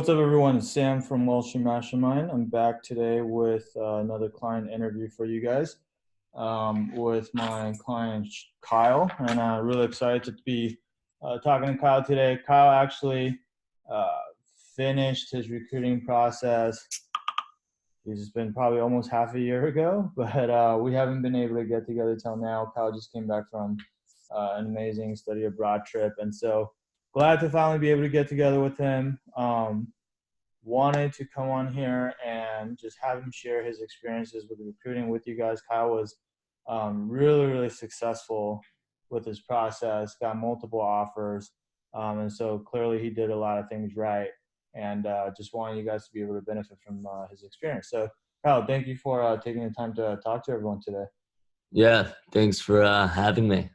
what's up, everyone? It's Sam from Wall Street Mastermind. I'm back today with another client interview for you guys with my client Kyle, and I'm really excited to be talking to Kyle today. Kyle actually uh, finished his recruiting process. It's been probably almost half a year ago, but we haven't been able to get together till now. Kyle just came back from an amazing study abroad trip, and so glad to finally be able to get together with him. Wanted to come on here and just have him share his experiences with recruiting with you guys. Kyle was really, really successful with his process, got multiple offers. And so clearly he did a lot of things right. And just wanted you guys to be able to benefit from his experience. So, Kyle, thank you for taking the time to talk to everyone today. Yeah, thanks for having me.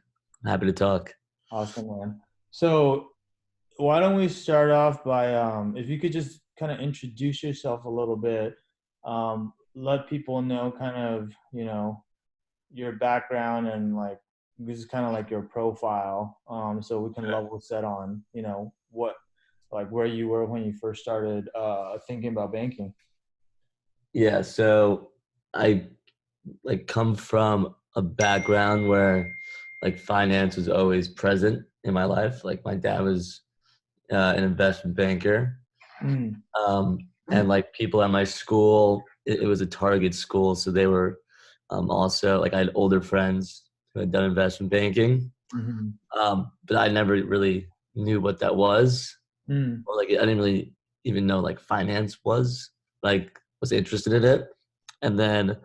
I'm happy to talk. Awesome, man. So, why don't we start off by if you could just kind of introduce yourself a little bit, let people know kind of, your background and like this is kind of like your profile, so we can Sure. level set on, what like where you were when you first started thinking about banking. Yeah, so I come from a background where like finance was always present in my life. Like my dad was an investment banker, Mm. and like people at my school, it was a target school, so they were also like I had older friends who had done investment banking, Mm-hmm. but I never really knew what that was. Mm. Or like I didn't really even know like finance was interested in it, and then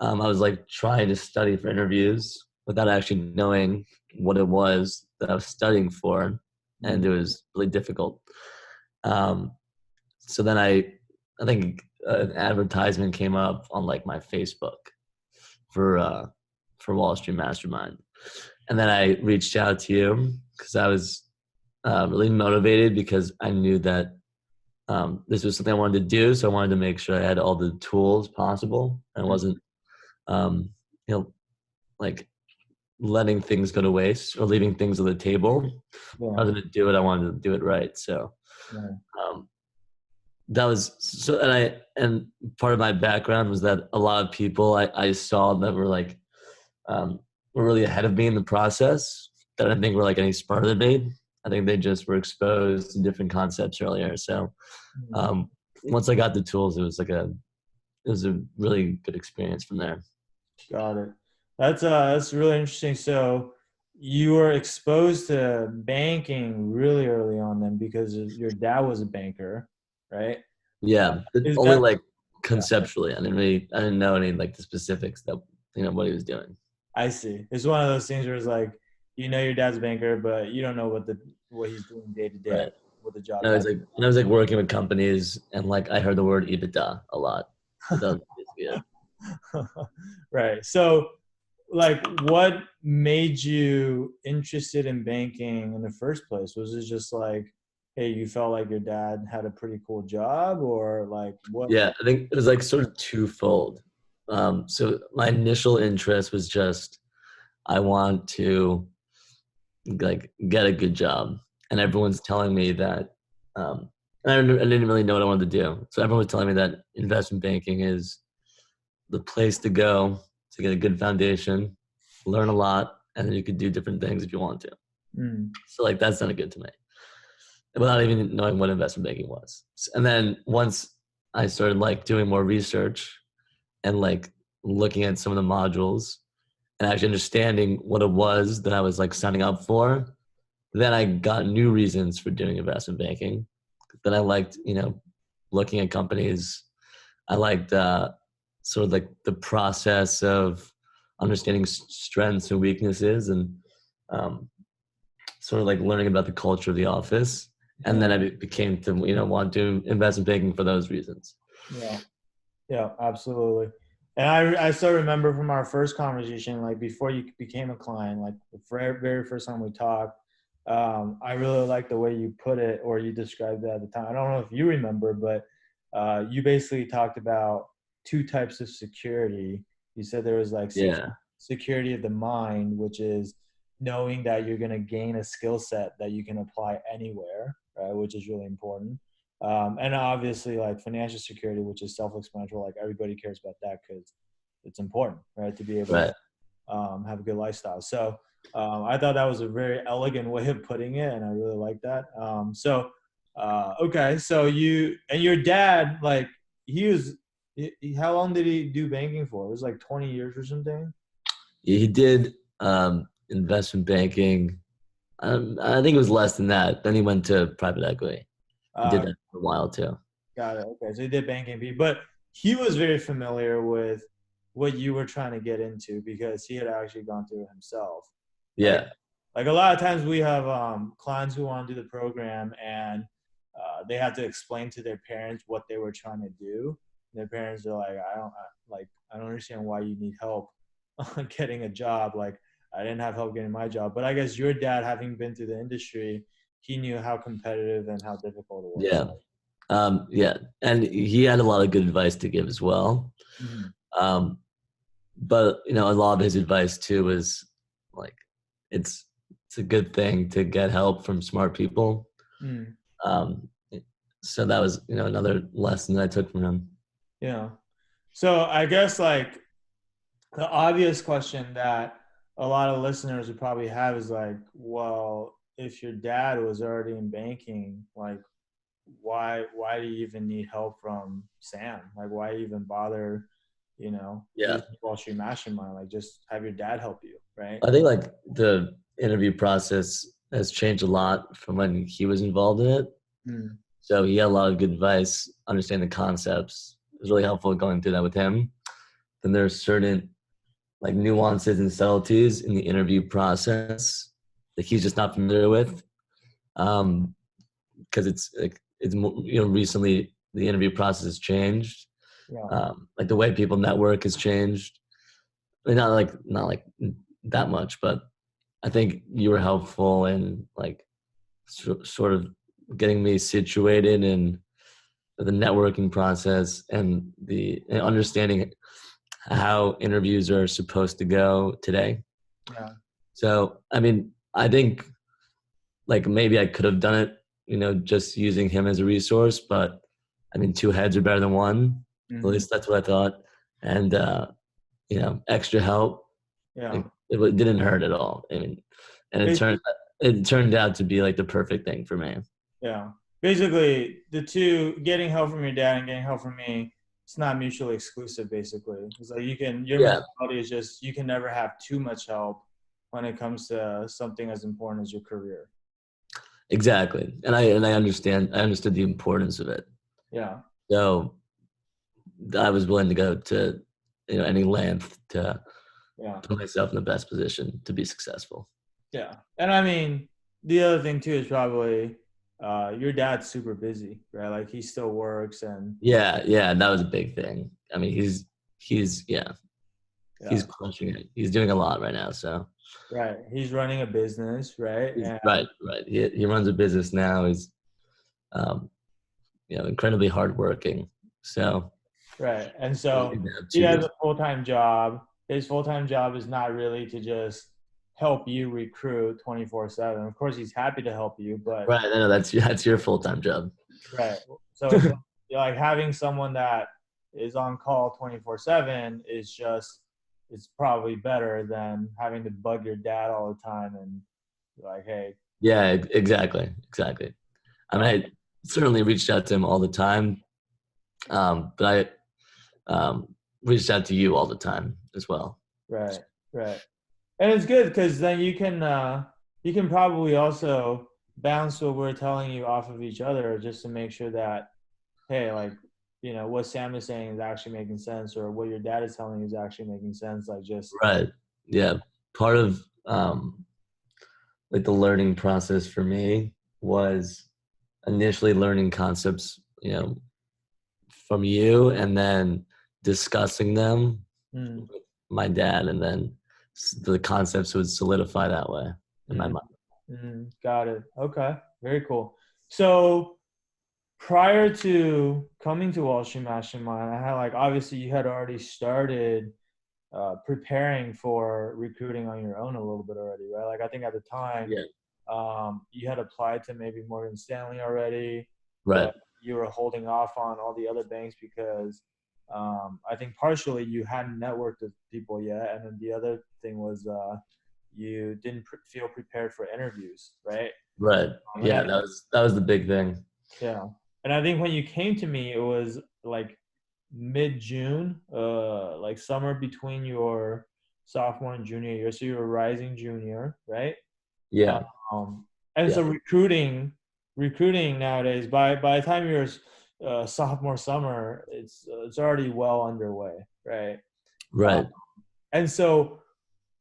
I was like trying to study for interviews without actually knowing what it was that I was studying for, and Mm. it was really difficult. Um, so then I think an advertisement came up on like my Facebook for uh, for Wall Street Mastermind, and then I reached out to you because I was really motivated because I knew that this was something I wanted to do. So I wanted to make sure I had all the tools possible and wasn't, um, you know, like letting things go to waste or leaving things on the table. If I Yeah. was going to do it, I wanted to do it right. So Yeah. um, that was so, and part of my background was that a lot of people I saw that were like, were really ahead of me in the process that I think were like any smarter than me. I think they just were exposed to different concepts earlier. So Mm. um, once I got the tools, it was a really good experience from there. Got it. That's really interesting. So you were exposed to banking really early on then because your dad was a banker, right? Uh, Yeah, is only that like Yeah, conceptually. I didn't know any like the specifics that what he was doing. I see. It's one of those things where it's like your dad's a banker, but you don't know what he's doing day to day, Right. what the job's And like. I was like working with companies and like I heard the word EBITDA a lot, but that was basically it. Right. So like what made you interested in banking in the first place? Was it just like, hey, you felt like your dad had a pretty cool job, or like what? Yeah, I think it was like sort of twofold. So my initial interest was just I want to like get a good job, and everyone's telling me that. I didn't really know what I wanted to do, so everyone was telling me that investment banking is the place to go to get a good foundation, learn a lot, and then you could do different things if you want to. Mm, So like that sounded good to me without even knowing what investment banking was. And then once I started like doing more research and like looking at some of the modules and actually understanding what it was that I was like signing up for, then I got new reasons for doing investment banking. Then I liked, looking at companies. I liked sort of like the process of understanding strengths and weaknesses and um, sort of like learning about the culture of the office. And yeah, then I became to, want to investment banking for those reasons. yeah, yeah, absolutely. And I still remember from our first conversation, like before you became a client, like the very first time we talked, I really like the way you put it or you described it at the time. I don't know if you remember, but you basically talked about two types of security. You said there was like Yeah. security of the mind, which is knowing that you're going to gain a skill set that you can apply anywhere, right? Which is really important. And obviously like financial security, which is self-explanatory. Like everybody cares about that because it's important, right? To be able Right. to have a good lifestyle. So I thought that was a very elegant way of putting it, and I really like that. Okay, so your dad, like how long did he do banking for? It was like 20 years or something. He did investment banking. I think it was less than that. Then he went to private equity. He did Uh, that for a while too. Got it. Okay, so he did banking, but he was very familiar with what you were trying to get into because he had actually gone through it himself. Like, Yeah. like a lot of times we have clients who want to do the program and they have to explain to their parents what they were trying to do. Their parents are like, I don't understand why you need help getting a job. Like, I didn't have help getting my job, but I guess your dad, having been through the industry, he knew how competitive and how difficult it was. Yeah. Yeah. And he had a lot of good advice to give as well. Mhm. Um, but a lot of his advice too was like, it's it's a good thing to get help from smart people. Mm. Um, so that was another lesson that I took from him. Yeah. So I guess like the obvious question that a lot of listeners would probably have is like, well, if your dad was already in banking, like why do you even need help from Sam? Like why even bother, Yeah. using Wall Street Mastermind? Like just have your dad help you, right? I think like the interview process has changed a lot from when he was involved in it. Mm. So he had a lot of good advice, understand the concepts. It was really helpful going through that with him. Then there's certain like nuances and subtleties in the interview process that he's just not familiar with. Because it's like it's recently the interview process has changed. Yeah. Like the way people network has changed. I mean, not like that much, but I think you were helpful in like sort of getting me situated in the networking process and understanding how interviews are supposed to go today. Yeah. So, I mean, I think like maybe I could have done it, just using him as a resource, but I mean, two heads are better than one. At Mm-hmm. least that's what I thought. And, extra help, Yeah. like, it didn't hurt at all. I mean, and it turned out to be like the perfect thing for me. Yeah. Basically, the two, getting help from your dad and getting help from me, it's not mutually exclusive, basically. It's like your Yeah, mentality is just, you can never have too much help when it comes to something as important as your career. exactly. And I understood the importance of it. Yeah. So I was willing to go to, any length to Yeah. put myself in the best position to be successful. Yeah. And I mean, the other thing too is probably your dad's super busy, right? Like he still works and Yeah, yeah, that was a big thing. I mean, he's yeah, he's yeah, crushing it. He's doing a lot right now. So right. He's running a business, right? he's And right, right. He runs a business now. He's um, incredibly hardworking. So right. And I so think they have he two has good. a full-time job. His full-time job is not really to just help you recruit 24/7. Of course, he's happy to help you, but Right, I know that's your full time job. right. So it's like having someone that is on call 24/7 is just, it's probably better than having to bug your dad all the time and be like, hey, Yeah, exactly. I mean, uh, I certainly reached out to him all the time, but I reached out to you all the time as well. right, right. And it's good because then you can probably also bounce what we're telling you off of each other just to make sure that, hey, like, what Sam is saying is actually making sense, or what your dad is telling you is actually making sense. Like just Right. Yeah. Part of like the learning process for me was initially learning concepts, from you and then discussing them mm, with my dad and then the concepts would solidify that way in my mm, mind. got it. Okay, very cool. So prior to coming to Wall Street Mastermind, I had like, obviously you had already started preparing for recruiting on your own a little bit already, right? Like I think at the time Yeah. you had applied to maybe Morgan Stanley already, Right. but you were holding off on all the other banks because I think partially you hadn't networked with people yet, and then the other thing was you didn't feel prepared for interviews, right? Right. And Yeah, that was the big thing. yeah, and I think when you came to me, it was like mid-June, like summer between your sophomore and junior year. So you were rising junior, right? Yeah. Um, and Yeah. so recruiting nowadays, by the time you're sophomore summer, it's already well underway, right? Uh, Right. and so,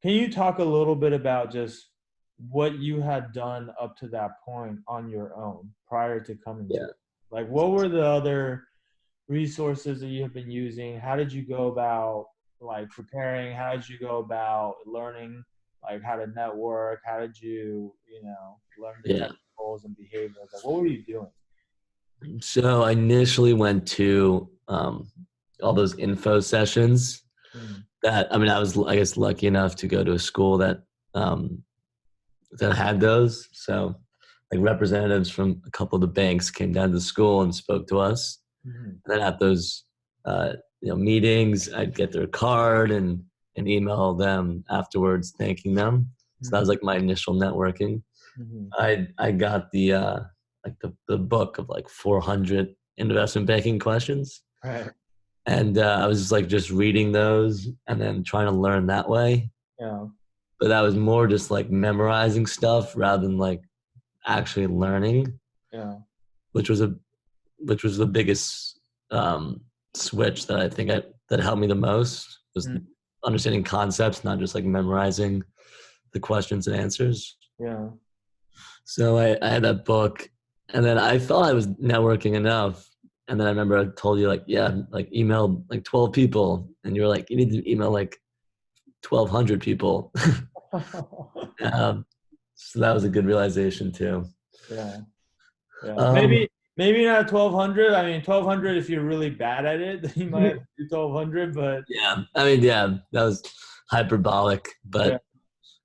can you talk a little bit about just what you had done up to that point on your own prior to coming to Yeah. it? Like, what were the other resources that you have been using? How did you go about like preparing? How did you go about learning like how to network? How did you, learn the Yeah. different roles and behaviors? Like, what were you doing? So I initially went to all those info sessions Mm, that, I mean, I was, I guess, lucky enough to go to a school um, that had those. So like representatives from a couple of the banks came down to the school and spoke to us. mhm, And then at those, uh, meetings, I'd get their card and email them afterwards, thanking them. So that was mhm, like my initial networking. mhm. I got the book of like 400 investment banking questions, Right. and I was just like just reading those and then trying to learn that way. Yeah. But that was more just like memorizing stuff rather than like actually learning, Yeah. which was a which was the biggest switch that I think that helped me the most was Mm, understanding concepts, not just like memorizing the questions and answers. yeah. So I had that book, and then I thought I was networking enough. And then I remember I told you like, yeah, like email like 12 people, and you were like, you need to email like 1,200 people. um, so that was a good realization too. Yeah. Yeah. Um, Maybe not 1200. I mean, 1200 if you're really bad at it, you might have to do 1200. But yeah, I mean, yeah, that was hyperbolic, yeah. but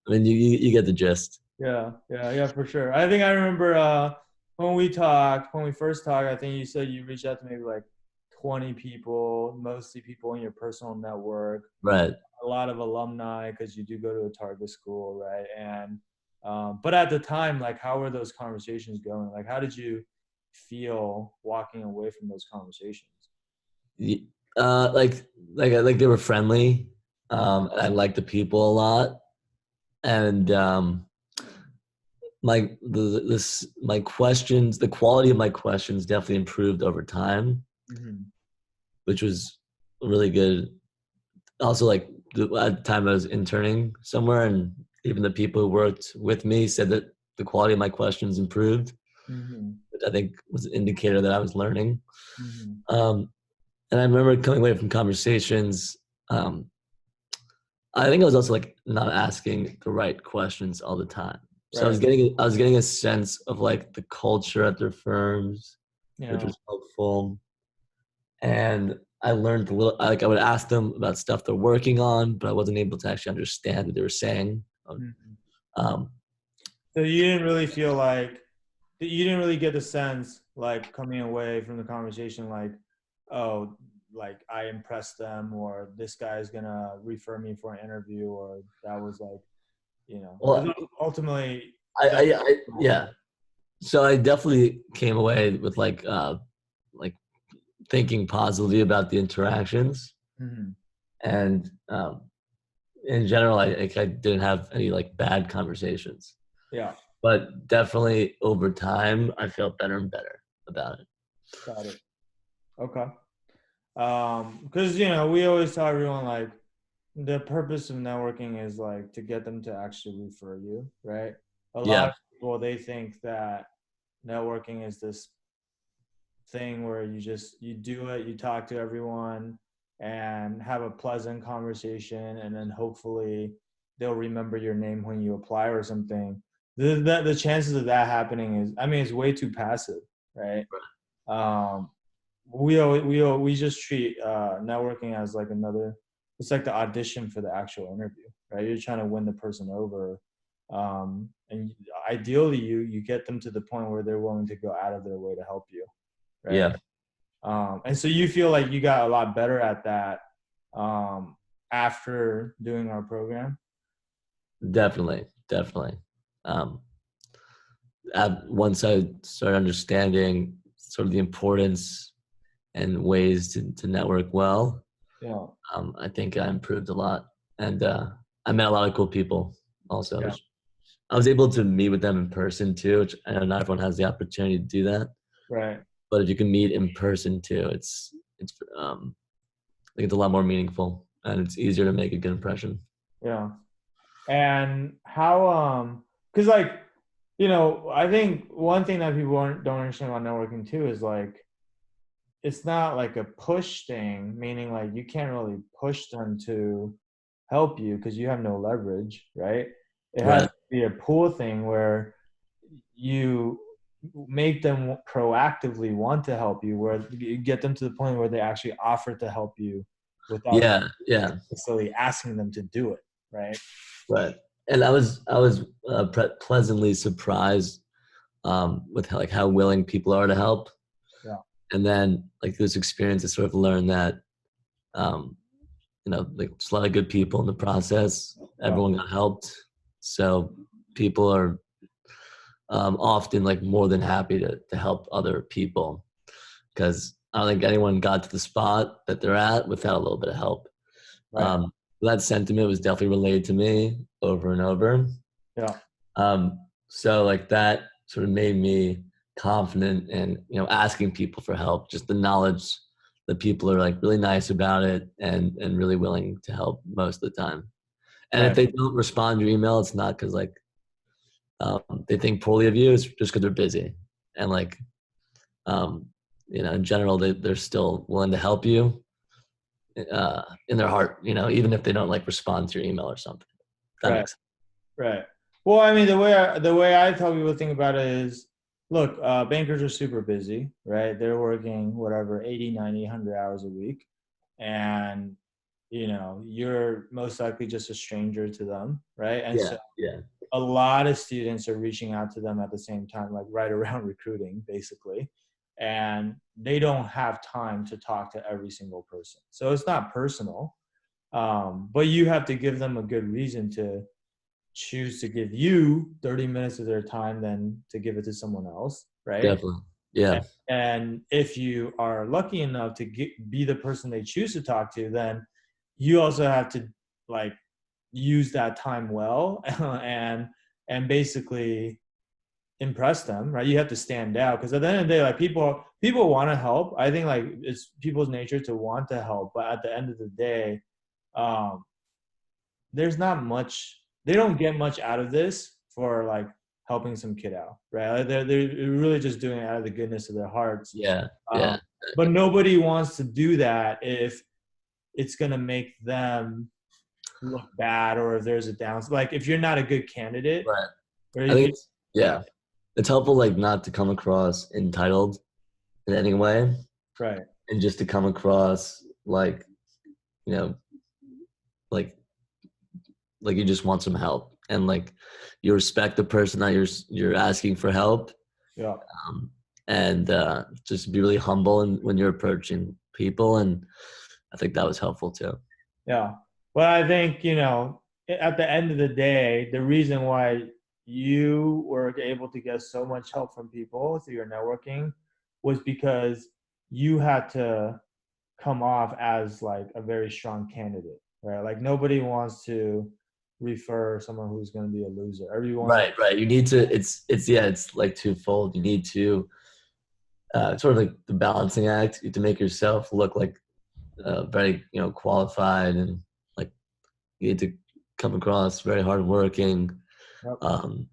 I mean, you get the gist. Yeah, for sure. I think I remember when we first talked, I think you said you reached out to maybe like 20 people, mostly people in your personal network, Right. a lot of alumni because you do go to a target school, right? And but at the time, like, how were those conversations going? Like, how did you feel walking away from those conversations? Y- like like they were friendly. I liked the people a lot, and my questions, the quality of my questions definitely improved over time, Mm-hmm. which was really good. Also, like at the time I was interning somewhere, and even the people who worked with me said that the quality of my questions improved, Mm-hmm. which I think was an indicator that I was learning. Mm-hmm. Um, and I remember coming away from conversations. Um, I think I was also like not asking the right questions all the time. So Right. I was getting a sense of like the culture at their firms, which Yeah. was helpful. And I learned a little, like I would ask them about stuff they're working on, but I wasn't able to actually understand what they were saying. Mhm. Um, So you didn't really feel like you didn't really get the sense like coming away from the conversation like, oh, like I impressed them or this guy's gonna refer me for an interview or that was like, because well, ultimately that. yeah. So I definitely came away with like thinking positively about the interactions, Mhm. and in general, I didn't have any like bad conversations. Yeah, But definitely over time, I felt better and better about it. got it. Okay. Because we always tell everyone like the purpose of networking is like to get them to actually refer you, right? A lot Yeah. of people they think that networking is this thing where you do it, you talk to everyone and have a pleasant conversation and then hopefully they'll remember your name when you apply or something. The chances of that happening is, I mean, it's way too passive, right? um we just treat networking as like another, it's like the audition for the actual interview, right? You're trying to win the person over, and ideally you get them to the point where they're willing to go out of their way to help you. right? Yeah, And so you feel like you got a lot better at that after doing our program? definitely, definitely. Um, Once I started understanding sort of the importance and ways to network well, Yeah, I think I improved a lot, and I met a lot of cool people. Also, yeah, I was able to meet with them in person too, which I know not everyone has the opportunity to do that. right. But if you can meet in person too, I think it's a lot more meaningful and it's easier to make a good impression. Yeah. And how because like, I think one thing that people don't understand about networking too is like it's not like a push thing, meaning like you can't really push them to help you because you have no leverage, right? It has Right. to be a pull thing where you make them proactively want to help you, where you get them to the point where they actually offer to help you without Yeah. Yeah. necessarily asking them to do it, right? Right. And I was pleasantly surprised with how willing people are to help. Yeah, And then like this experience, I sort of learned that um, like there's a lot of good people in the process. yeah, Everyone got helped, so people are often like more than happy to help other people because I don't think anyone got to the spot that they're at without a little bit of help. right. Um, that sentiment was definitely relayed to me over and over. Yeah, So like that sort of made me confident in asking people for help. Just the knowledge that people are like really nice about it and really willing to help most of the time. And if right, they don't respond to your email, it's not because like they think poorly of you. It's just because they're busy and like um, in general they're still willing to help you in their heart. Even if they don't like respond to your email or something. That right, makes sense. right. Well, I mean, the way I tell people to think about it is, look, bankers are super busy, right? They're working whatever 80, 90, 100 hours a week, and you're most likely just a stranger to them, right? And Yeah, so yeah, a lot of students are reaching out to them at the same time, like right around recruiting, basically. And they don't have time to talk to every single person. So it's not personal, but you have to give them a good reason to choose to give you 30 minutes of their time than to give it to someone else, right? definitely. Yeah, And if you are lucky enough to be the person they choose to talk to, then you also have to like use that time well and basically impress them, right? You have to stand out because at the end of the day, like people want to help. I think like it's people's nature to want to help, but at the end of the day, um, there's not much. They don't get much out of this for like helping some kid out, right? Like they're really just doing it out of the goodness of their hearts. yeah, Um, yeah. but nobody wants to do that if it's gonna make them look bad or if there's a downside. Like if you're not a good candidate, Right. or I if think you, it's yeah, yeah. It's helpful like not to come across entitled in any way right, and just to come across you know, like like you just want some help and like you respect the person that you're asking for help. yeah, Um, and just be really humble and when you're approaching people and I think that was helpful too. yeah. Well, I think at the end of the day, the reason why you were able to get so much help from people through your networking was because you had to come off as like a very strong candidate, right? Like nobody wants to refer someone who's going to be a loser. Everyone, Right, right. You need to it's yeah, it's like twofold. You need to sort of like the balancing act. You have to make yourself look like very qualified and like you need to come across very hardworking. yep, Um,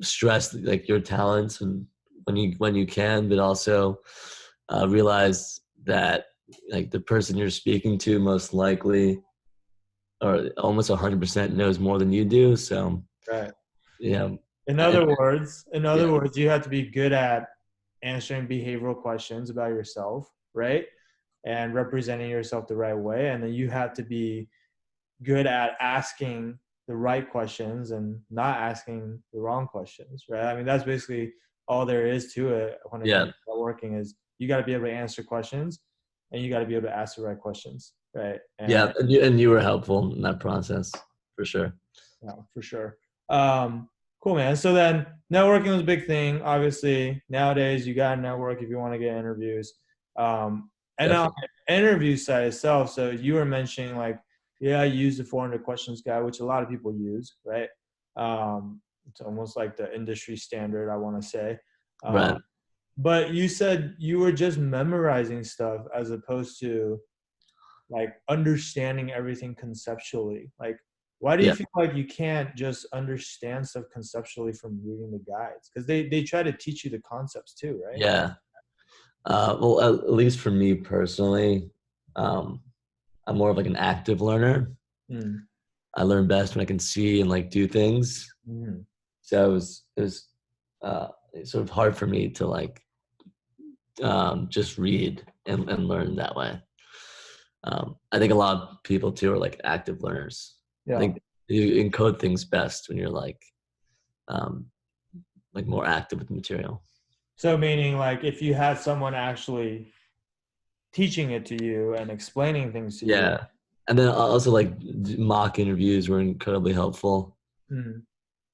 stress like your talents and when you can, but also realize that like the person you're speaking to most likely or almost 100% knows more than you do. So right. yeah, In and, other words, in other yeah, words, you have to be good at answering behavioral questions about yourself, right? And representing yourself the right way. And then you have to be good at asking the right questions and not asking the wrong questions, right? I mean, that's basically all there is to it when it comes yeah, to networking is you got to be able to answer questions, and you got to be able to ask the right questions, right? Yeah, and you were helpful in that process for sure. Yeah, for sure. Cool, man. So then networking was a big thing. Obviously, nowadays you got to network if you want to get interviews. And now interview side itself. So you were mentioning like, yeah, I use the 400 questions guide, which a lot of people use, right? It's almost like the industry standard, I want to say. Right. But you said you were just memorizing stuff as opposed to like understanding everything conceptually. Like, why do you feel like you can't just understand stuff conceptually from reading the guides? Because they try to teach you the concepts too, right? Yeah. Well, at least for me personally, I'm more of like an active learner. Mm. I learn best when I can see and like do things. Mm. So it was sort of hard for me to like just read and learn that way. I think a lot of people too are like active learners. Yeah. I think you encode things best when you're like more active with the material. So meaning like if you had someone actually teaching it to you and explaining things to you. Yeah. And then also like mock interviews were incredibly helpful. Mm.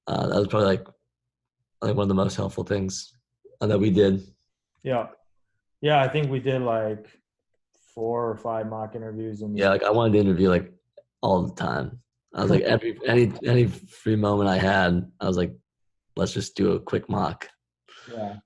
That was probably like one of the most helpful things that we did. Yeah. Yeah, I think we did like 4 or 5 mock interviews. Yeah, like I wanted to interview like all the time. I was like any free moment I had, I was like, let's just do a quick mock. Yeah.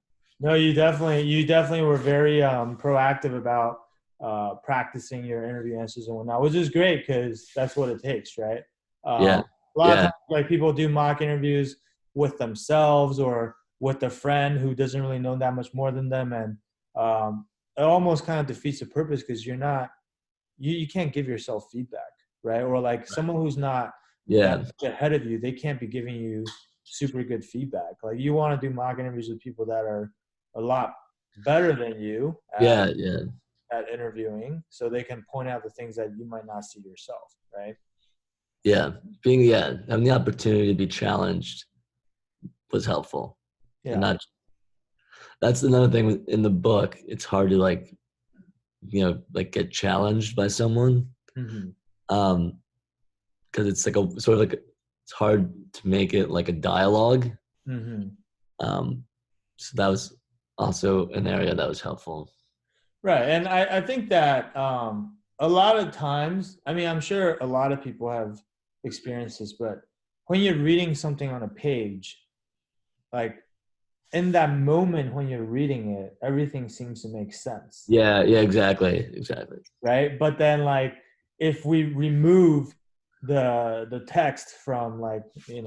No, you definitely were very proactive about practicing your interview answers and whatnot, which is great because that's what it takes, right? Yeah. A lot of times, like people do mock interviews with themselves or with a friend who doesn't really know that much more than them, and it almost kind of defeats the purpose because you can't give yourself feedback, right? Or like someone who's not that much ahead of you, they can't be giving you super good feedback. Like you want to do mock interviews with people that are a lot better than you at interviewing, so they can point out the things that you might not see yourself, right? Having the opportunity to be challenged was helpful. And that's another thing in the book. It's hard to like get challenged by someone. Mm-hmm. Because it's like a sort of like it's hard to make it like a dialogue. Mm-hmm. So that was also an area that was helpful. Right. And I think that a lot of times, I mean, I'm sure a lot of people have experienced this, but when you're reading something on a page, like in that moment when you're reading it, everything seems to make sense. Yeah, exactly. Right. But then like if we remove the text from like we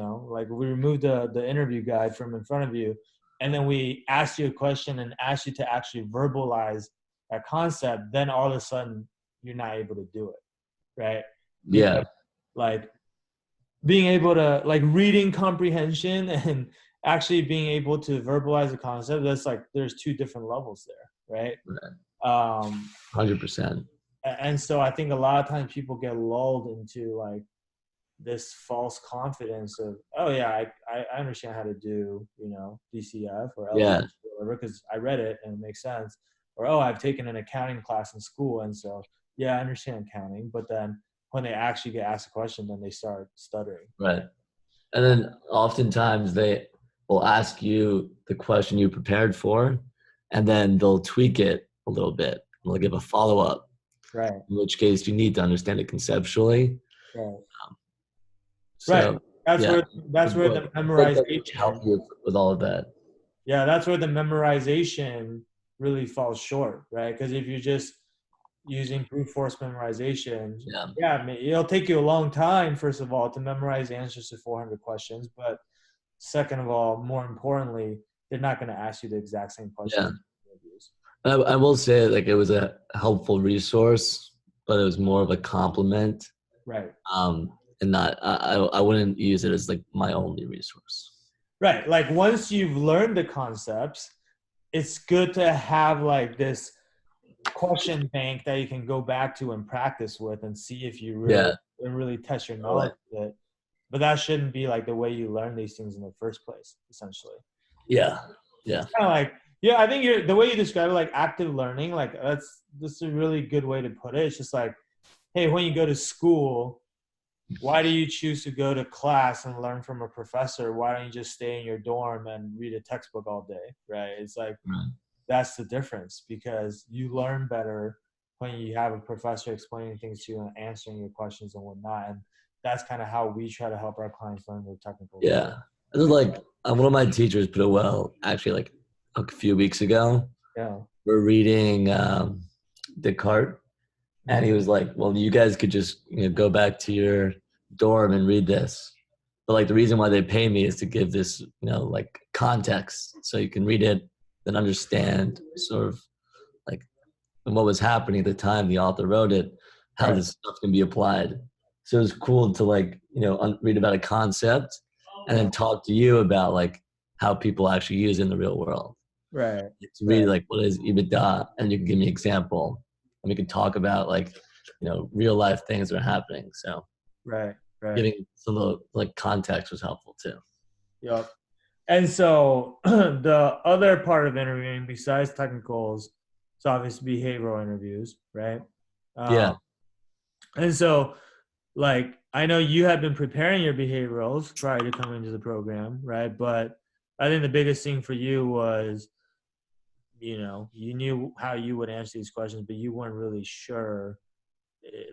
remove the interview guide from in front of you, and then we ask you a question and ask you to actually verbalize that concept, then all of a sudden you're not able to do it, right? Because, like being able to like reading comprehension and actually being able to verbalize a concept, that's like there's 2 different levels there, right? 100%. And so I think a lot of times people get lulled into like this false confidence of, oh yeah, I understand how to do, DCF or LCF or whatever, because I read it and it makes sense. Or, oh, I've taken an accounting class in school, and so yeah, I understand accounting. But then when they actually get asked a question, then they start stuttering. Right. And then oftentimes they will ask you the question you prepared for, and then they'll tweak it a little bit. They'll give a follow-up. Right. In which case you need to understand it conceptually. Right. So, That's where the memorization help you with all of that. Yeah, that's where the memorization really falls short, right? Because if you're just using brute force memorization, it'll take you a long time, first of all, to memorize the answers to 400 questions. But second of all, more importantly, they're not going to ask you the exact same questions. Yeah. I will say like it was a helpful resource, but it was more of a compliment. Right. And not, I wouldn't use it as like my only resource. Right. Like once you've learned the concepts, it's good to have like this question bank that you can go back to and practice with and see if you really test your knowledge with it. But that shouldn't be like the way you learn these things in the first place, essentially. Yeah. It's kind of like, Yeah, I think the way you describe it, like active learning, like that's a really good way to put it. It's just like, hey, when you go to school, why do you choose to go to class and learn from a professor? Why don't you just stay in your dorm and read a textbook all day, right? It's like Right. that's the difference, because you learn better when you have a professor explaining things to you and answering your questions and whatnot. And that's kind of how we try to help our clients learn their technical skills. Yeah. It was like one of my teachers put it well, actually, like a few weeks ago. Yeah. We're reading Descartes, and he was like, well, you guys could just go back to your dorm and read this. But like the reason why they pay me is to give this, like context so you can read it and understand sort of like what was happening at the time the author wrote it, how Right. this stuff can be applied. So it was cool to like, read about a concept and then talk to you about like how people actually use it in the real world. Right. To read Right. like what is EBITDA, and you can give me an example, and we can talk about like real life things that are happening. So Right. Right. giving some of the like context was helpful too. Yep. And so the other part of interviewing besides technicals, it's obviously behavioral interviews, right? Yeah, And so, like, I know you have been preparing your behaviorals prior to coming to the program, right? But I think the biggest thing for you was, you knew how you would answer these questions, but you weren't really sure.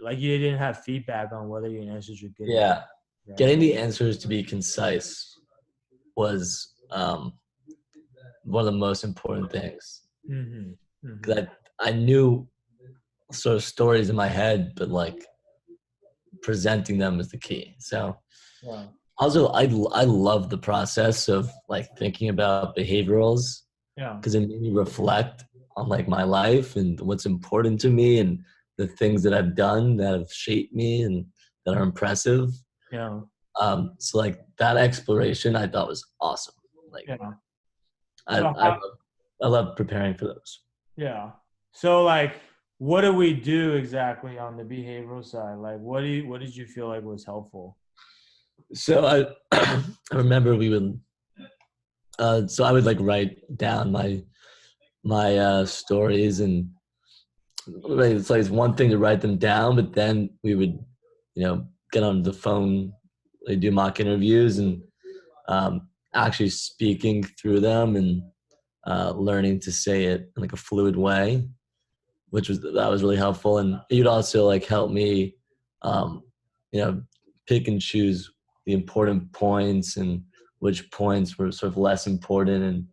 Like, you didn't have feedback on whether your answers were good enough, yeah. right? Getting the answers to be concise was one of the most important things, Mm-hmm. Mm-hmm. because I knew sort of stories in my head, but like presenting them is the key. So Yeah. also, I love the process of like thinking about behaviorals, Yeah. because it made me reflect on like my life and what's important to me and the things that I've done that have shaped me and that are impressive. Yeah. So like that exploration I thought was awesome. Like Yeah. I So I love, I love preparing for those. yeah. So like, what do we do exactly on the behavioral side? Like, what did you feel like was helpful? So I I remember we would so I would like write down my stories, and like, it's like it's one thing to write them down, but then we would get on the phone, like do mock interviews, and actually speaking through them and learning to say it in like a fluid way, that was really helpful. And you'd also like help me um, you know pick and choose the important points and which points were sort of less important and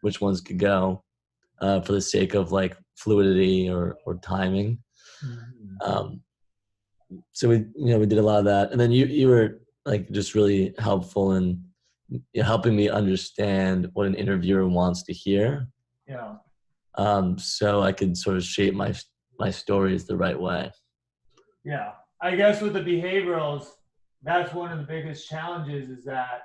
which ones could go for the sake of like fluidity or timing. Mhm. um, so we did a lot of that, and then you were like just really helpful in helping me understand what an interviewer wants to hear, Yeah. so I could sort of shape my stories the right way. Yeah. I guess with the behaviorals, that's one of the biggest challenges is that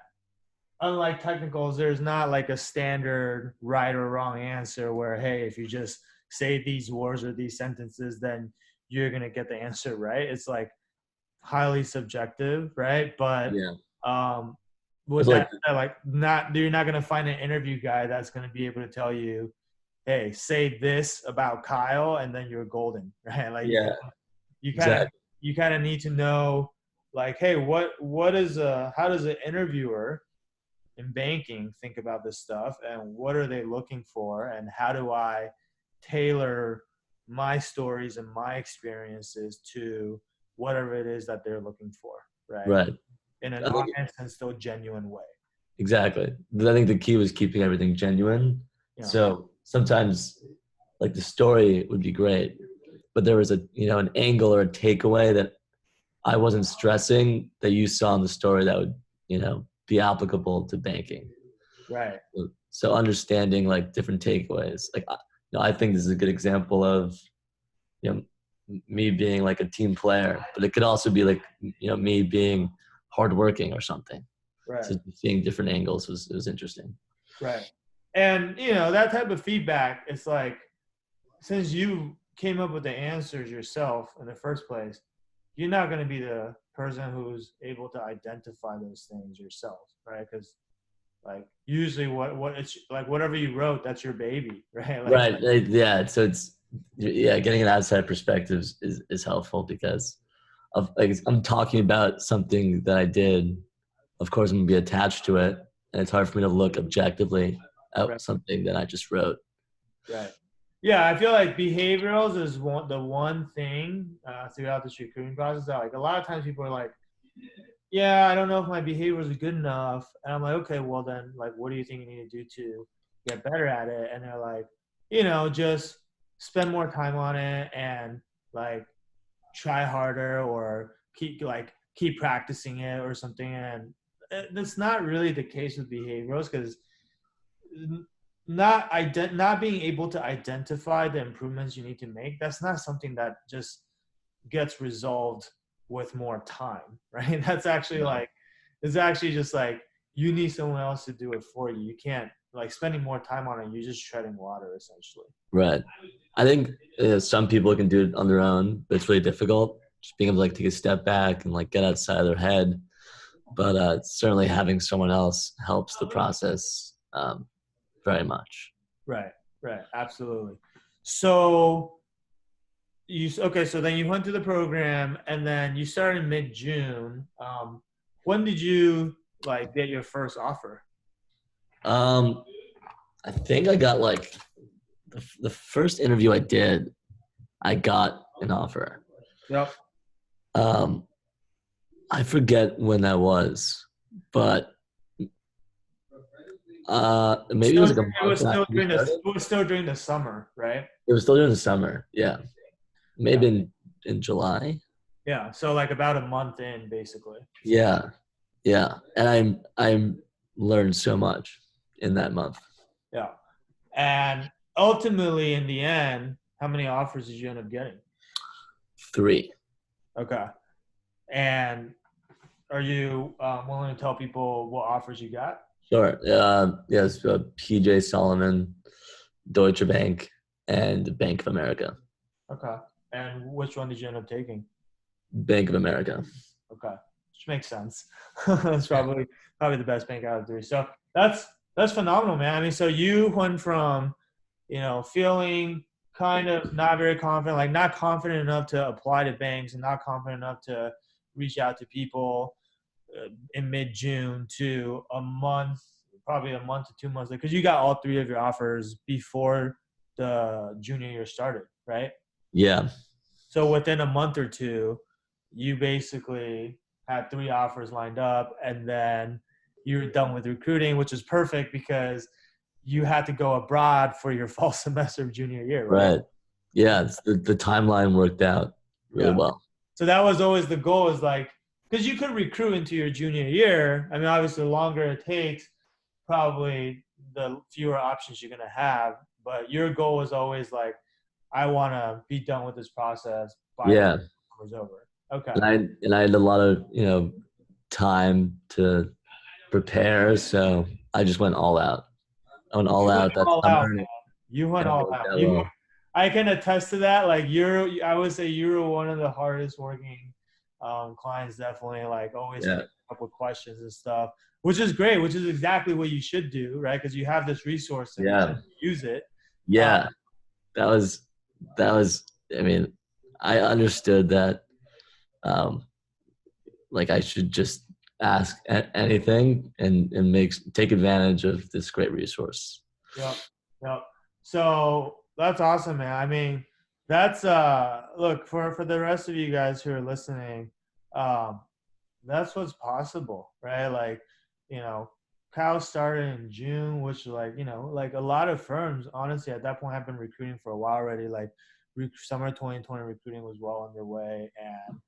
unlike technicals, there's not like a standard right or wrong answer where, hey, if you just say these words or these sentences, then you're going to get the answer right. It's like highly subjective, right? But Yeah, um, it's with that, like like, not you're not going to find an interview guy that's going to be able to tell you, hey, say this about Kyle, and then you're golden, right? Like yeah, you kind of exactly. you kind of need to know, like, hey, what is how does an interviewer in banking think about this stuff, and what are they looking for, and how do I tailor my stories and my experiences to whatever it is that they're looking for, right? Right. In an I think honest and still genuine way. exactly. I think the key was keeping everything genuine. Yeah. So sometimes like the story would be great, but there was an angle or a takeaway that I wasn't stressing that you saw in the story that would be applicable to banking. Right. So understanding like different takeaways, like I think this is a good example of you know me being like a team player, but it could also be like me being hardworking or something. Right. So seeing different angles was interesting. Right. And that type of feedback, it's like, since you came up with the answers yourself in the first place, you're not going to be the person who's able to identify those things yourself, right? Because Like usually what it's like, whatever you wrote, that's your baby, right? Like, Right. Yeah. So it's, yeah, getting an outside perspective is helpful because of like I'm talking about something that I did. Of course, I'm gonna be attached to it, and it's hard for me to look objectively right, at something that I just wrote. right. Yeah, I feel like behaviorals is the one thing throughout this recruiting process that like a lot of times people are like, yeah, I don't know if my behaviors are good enough. And I'm like, okay, well then, like, what do you think you need to do to get better at it? And they're like, just spend more time on it and like try harder or keep practicing it or something. And that's not really the case with behaviorals because not being able to identify the improvements you need to make, that's not something that just gets resolved with more time, right? That's actually like, it's actually just like you need someone else to do it for you. You can't like spending more time on it. You're just treading water essentially. Right. I think some people can do it on their own, but it's really difficult. Just being able to like take a step back and like get outside of their head. But certainly having someone else helps the process very much. Right. Right. Absolutely. So okay. So then you went through the program and then you started mid-June. When did you like get your first offer? Um, I think I got like the first interview I did, I got an offer. Yep. Um, I forget when that was, but maybe it was like a It was month still after we during the started. it was still during the summer, right? It was still during the summer. Yeah, Yeah. maybe in July. Yeah. So like about a month in, basically. Yeah, yeah, and I'm learned so much in that month. Yeah. And ultimately, in the end, how many offers did you end up getting? 3. Okay. And are you willing to tell people what offers you got? Sure. Yes, PJ Solomon, Deutsche Bank, and Bank of America. Okay. And which one did you end up taking? Bank of America. Okay. Which makes sense. That's probably the best bank out of 3. So that's phenomenal, man. I mean, so you went from, feeling kind of not very confident, like not confident enough to apply to banks and not confident enough to reach out to people in mid-June to probably a month to 2 months, because you got all 3 of your offers before the junior year started, right? Yeah. So within a month or two, you basically had 3 offers lined up, and then you're done with recruiting, which is perfect because you had to go abroad for your fall semester of junior year, right? Right. Yeah. The timeline worked out really Yeah. well. So that was always the goal, is like, because you could recruit into your junior year. I mean, obviously, the longer it takes, probably the fewer options you're going to have. But your goal was always like, I want to be done with this process by the time Yeah. it was over. Okay. And I had a lot of time to prepare, so I just went all out. I went all You went out that all summer, out, man. You went and it all worked out. out well. I can attest to that. Like I would say you're one of the hardest working clients. Definitely, like always Yeah. hitting up with questions and stuff, which is great. Which is exactly what you should do, right? Because you have this resource and you Yeah. should use it. Uh, Yeah. That was I mean, I understood that um like I should just ask anything and take advantage of this great resource. Yep. Yep. So that's awesome, man. I mean, that's look, for the rest of you guys who are listening, um, that's what's possible, right? Like, you know, Kyle started in June, which like, like a lot of firms, honestly, at that point have been recruiting for a while already. Like summer 2020 recruiting was well underway, and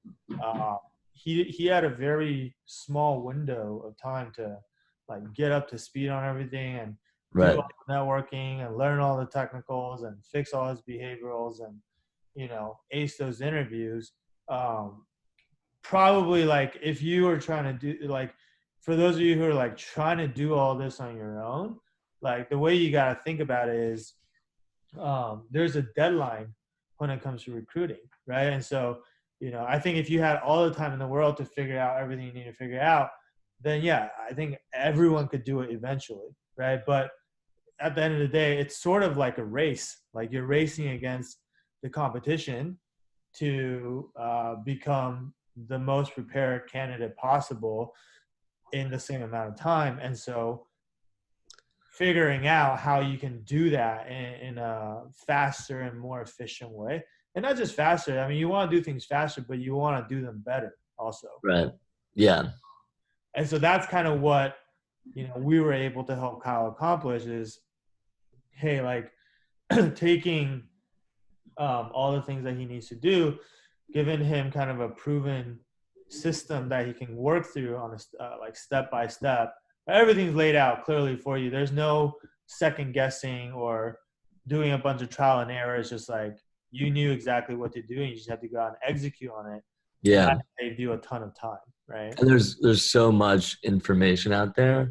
he had a very small window of time to like get up to speed on everything and do Right. all the networking and learn all the technicals and fix all his behaviorals and ace those interviews. Probably like if you are trying to do like, for those of you who are like trying to do all this on your own, like the way you got to think about it is there's a deadline when it comes to recruiting, right? And so I think if you had all the time in the world to figure out everything you need to figure out, then yeah, I think everyone could do it eventually, right? But at the end of the day, it's sort of like a race. Like you're racing against the competition to become the most prepared candidate possible in the same amount of time. And so figuring out how you can do that in a faster and more efficient way. And not just faster. I mean, you want to do things faster, but you want to do them better also. Right. Yeah. And so that's kind of what, we were able to help Kyle accomplish is, hey, like taking all the things that he needs to do, giving him kind of a proven system that he can work through on a like step by step. Everything's laid out clearly for you. There's no second guessing or doing a bunch of trial and error. It's just like you knew exactly what to do, and you just have to go out and execute on it. And Yeah. that saved you a ton of time, right? And there's so much information out there.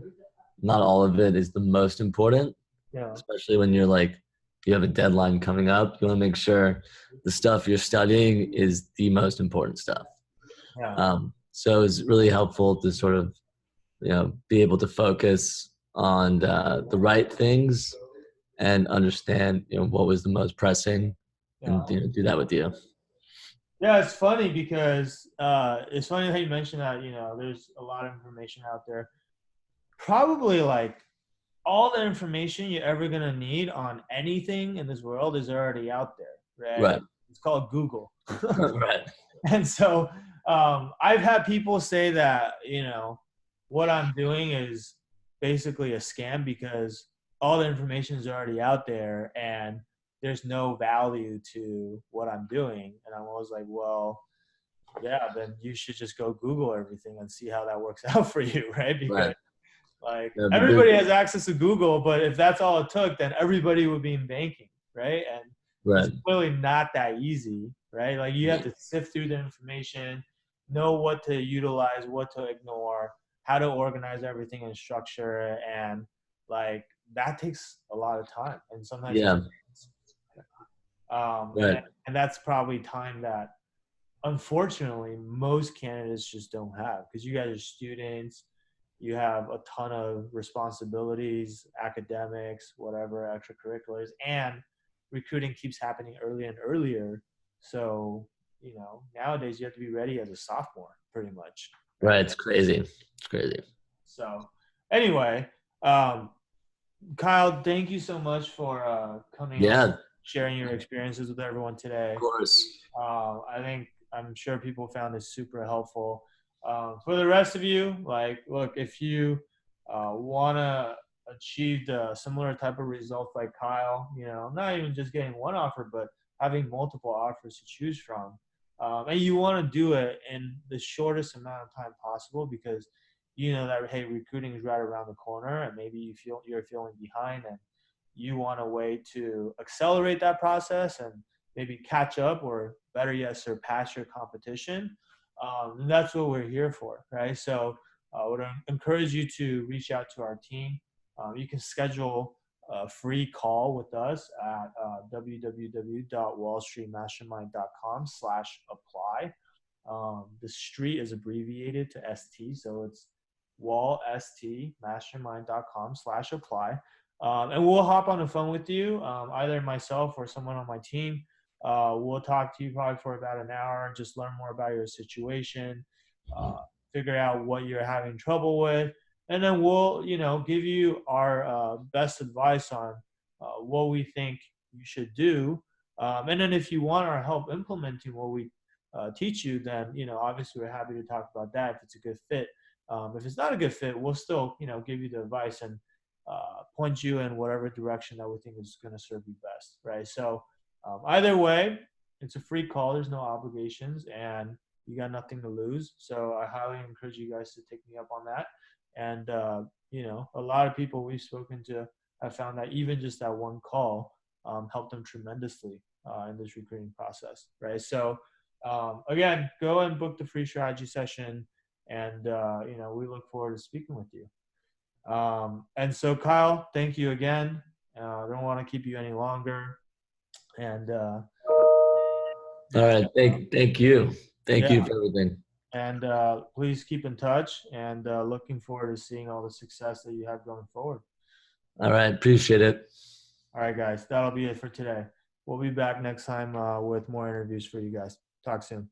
Not all of it is the most important, Yeah. especially when you're like, you have a deadline coming up. You want to make sure the stuff you're studying is the most important stuff. Yeah. So it's really helpful to sort of, be able to focus on the right things and understand, what was the most pressing, and do that with you. Yeah, it's funny because it's funny that you mentioned that, there's a lot of information out there. Probably like all the information you're ever going to need on anything in this world is already out there, right? Right. It's called Google. Right. And so I've had people say that, what I'm doing is basically a scam because all the information is already out there and there's no value to what I'm doing. And I'm always like, well, yeah, then you should just go Google everything and see how that works out for you, right? Because like everybody has access to Google, but if that's all it took, then everybody would be in banking, right? And it's clearly not that easy, right? Like you have to sift through the information, know what to utilize, what to ignore, how to organize everything in structure, and like that takes a lot of time. And sometimes and that's probably time that unfortunately most candidates just don't have because you guys are students, you have a ton of responsibilities, academics, whatever, extracurriculars, and recruiting keeps happening earlier and earlier. So, nowadays you have to be ready as a sophomore pretty much. Right. It's crazy. It's crazy. So anyway, Kyle, thank you so much for coming on, sharing your experiences with everyone today. Of course. I'm sure people found this super helpful. For the rest of you, like, look, if you want to achieve the similar type of results like Kyle, not even just getting one offer, but having multiple offers to choose from, and you want to do it in the shortest amount of time possible because you know that, hey, recruiting is right around the corner and maybe you're feeling behind and you want a way to accelerate that process and maybe catch up or better yet, surpass your competition. And that's what we're here for, right? So I would encourage you to reach out to our team. You can schedule a free call with us at www.wallstreetmastermind.com/apply. The street is abbreviated to ST, so it's wallstmastermind.com/apply. And we'll hop on the phone with you, either myself or someone on my team. We'll talk to you probably for about an hour, just learn more about your situation, figure out what you're having trouble with, and then we'll, give you our best advice on what we think you should do. And then if you want our help implementing what we teach you, then, obviously we're happy to talk about that if it's a good fit. If it's not a good fit, we'll still, give you the advice and point you in whatever direction that we think is going to serve you best, right? So either way, it's a free call. There's no obligations, and you got nothing to lose. So I highly encourage you guys to take me up on that. And, a lot of people we've spoken to have found that even just that one call helped them tremendously in this recruiting process, right? So again, go and book the free strategy session. And, we look forward to speaking with you. And so, Kyle, thank you again. I don't want to keep you any longer. And all right, thank you. Thank you for everything. And please keep in touch, and looking forward to seeing all the success that you have going forward. All right. Appreciate it. All right, guys, that'll be it for today. We'll be back next time with more interviews for you guys. Talk soon.